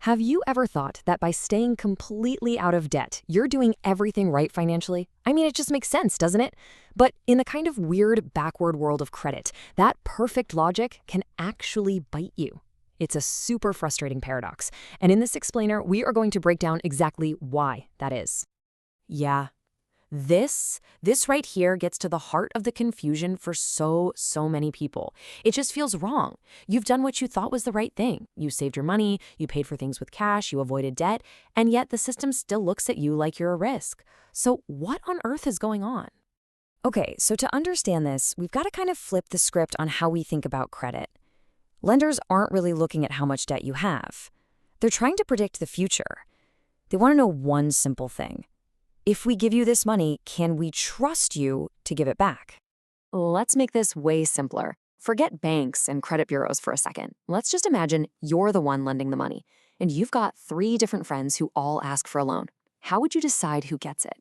Have you ever thought that by staying completely out of debt, you're doing everything right financially? I mean, it just makes sense, doesn't it? But in the kind of weird, backward world of credit, that perfect logic can actually bite you. It's a super frustrating paradox. And in this explainer, we are going to break down exactly why that is. Yeah. This right here gets to the heart of the confusion for so many people. It just feels wrong. You've done what you thought was the right thing. You saved your money, you paid for things with cash, you avoided debt, and yet the system still looks at you like you're a risk. So what on earth is going on? Okay, so to understand this, we've got to kind of flip the script on how we think about credit. Lenders aren't really looking at how much debt you have. They're trying to predict the future. They want to know one simple thing. If we give you this money, can we trust you to give it back? Let's make this way simpler. Forget banks and credit bureaus for a second. Let's just imagine you're the one lending the money, and you've got 3 different friends who all ask for a loan. How would you decide who gets it?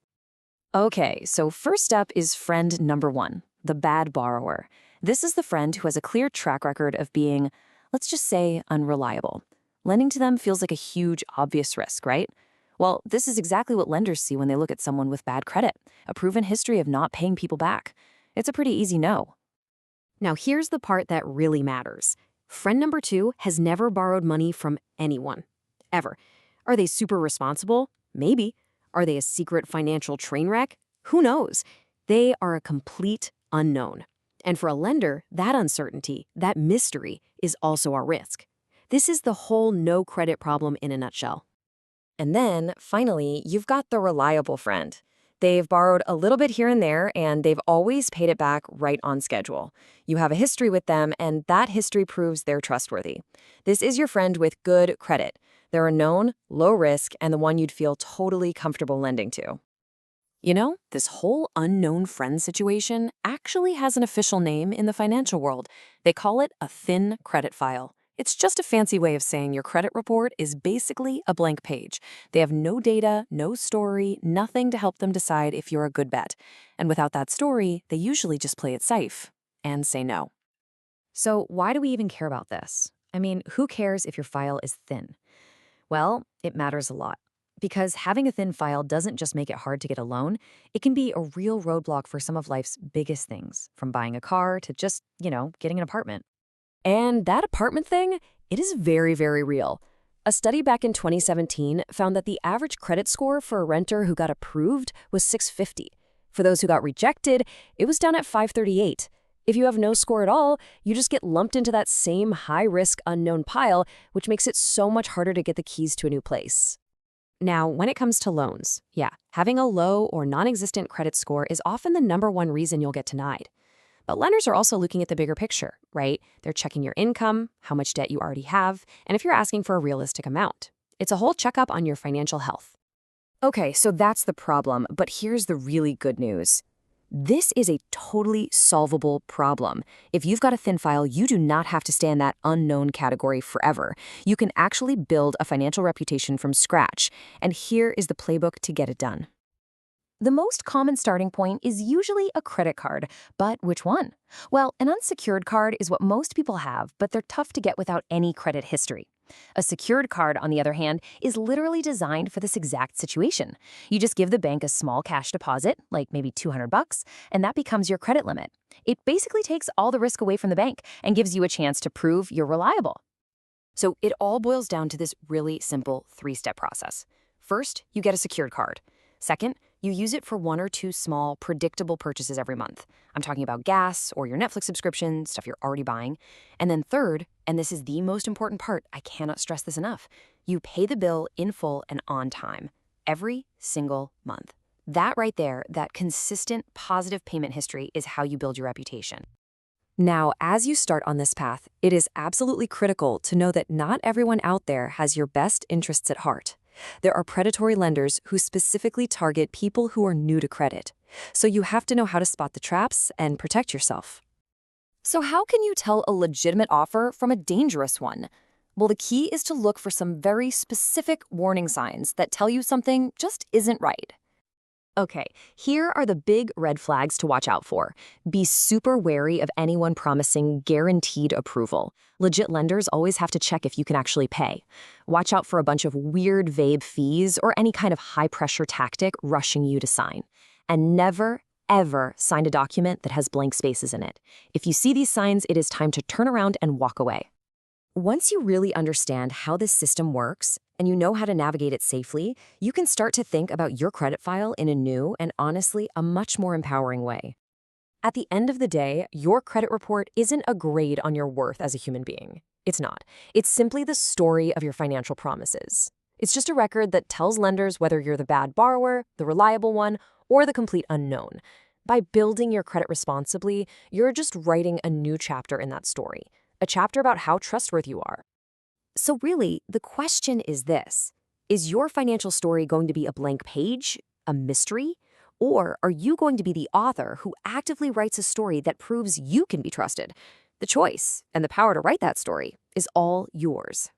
Okay, so first up is friend number 1, the bad borrower. This is the friend who has a clear track record of being, let's just say, unreliable. Lending to them feels like a huge, obvious risk, right? Well, this is exactly what lenders see when they look at someone with bad credit, a proven history of not paying people back. It's a pretty easy no. Now, here's the part that really matters. Friend number 2 has never borrowed money from anyone, ever. Are they super responsible? Maybe. Are they a secret financial train wreck? Who knows? They are a complete unknown. And for a lender, that uncertainty, that mystery, is also our risk. This is the whole no credit problem in a nutshell. And then, finally, you've got the reliable friend. They've borrowed a little bit here and there, and they've always paid it back right on schedule. You have a history with them, and that history proves they're trustworthy. This is your friend with good credit. They're a known, low risk, and the one you'd feel totally comfortable lending to. You know, this whole unknown friend situation actually has an official name in the financial world. They call it a thin credit file. It's just a fancy way of saying your credit report is basically a blank page. They have no data, no story, nothing to help them decide if you're a good bet. And without that story, they usually just play it safe and say no. So why do we even care about this? I mean, who cares if your file is thin? Well, it matters a lot. Because having a thin file doesn't just make it hard to get a loan, it can be a real roadblock for some of life's biggest things, from buying a car to just, getting an apartment. And that apartment thing, it is very, very real. A study back in 2017 found that the average credit score for a renter who got approved was 650. For those who got rejected, it was down at 538. If you have no score at all, you just get lumped into that same high-risk unknown pile, which makes it so much harder to get the keys to a new place. Now, when it comes to loans, having a low or non-existent credit score is often the #1 reason you'll get denied. But lenders are also looking at the bigger picture, right? They're checking your income, how much debt you already have, and if you're asking for a realistic amount. It's a whole checkup on your financial health. Okay, so that's the problem, but here's the really good news. This is a totally solvable problem. If you've got a thin file, you do not have to stay in that unknown category forever. You can actually build a financial reputation from scratch, and here is the playbook to get it done. The most common starting point is usually a credit card, but which one? Well, an unsecured card is what most people have, but they're tough to get without any credit history. A secured card, on the other hand, is literally designed for this exact situation. You just give the bank a small cash deposit, like maybe $200, and that becomes your credit limit. It basically takes all the risk away from the bank and gives you a chance to prove you're reliable. So it all boils down to this really simple 3-step process. First, you get a secured card. Second, you use it for 1 or 2 small, predictable purchases every month. I'm talking about gas or your Netflix subscription, stuff you're already buying. And then third, and this is the most important part, I cannot stress this enough, you pay the bill in full and on time, every single month. That right there, that consistent, positive payment history is how you build your reputation. Now, as you start on this path, it is absolutely critical to know that not everyone out there has your best interests at heart. There are predatory lenders who specifically target people who are new to credit. So you have to know how to spot the traps and protect yourself. So how can you tell a legitimate offer from a dangerous one? Well, the key is to look for some very specific warning signs that tell you something just isn't right. Okay, here are the big red flags to watch out for. Be super wary of anyone promising guaranteed approval. Legit lenders always have to check if you can actually pay. Watch out for a bunch of weird, vague fees or any kind of high-pressure tactic rushing you to sign. And never, ever sign a document that has blank spaces in it. If you see these signs, it is time to turn around and walk away. Once you really understand how this system works and you know how to navigate it safely, you can start to think about your credit file in a new and honestly a much more empowering way. At the end of the day, your credit report isn't a grade on your worth as a human being. It's not. It's simply the story of your financial promises. It's just a record that tells lenders whether you're the bad borrower, the reliable one, or the complete unknown. By building your credit responsibly, you're just writing a new chapter in that story. A chapter about how trustworthy you are. So really, the question is this. Is your financial story going to be a blank page, a mystery? Or are you going to be the author who actively writes a story that proves you can be trusted? The choice and the power to write that story is all yours.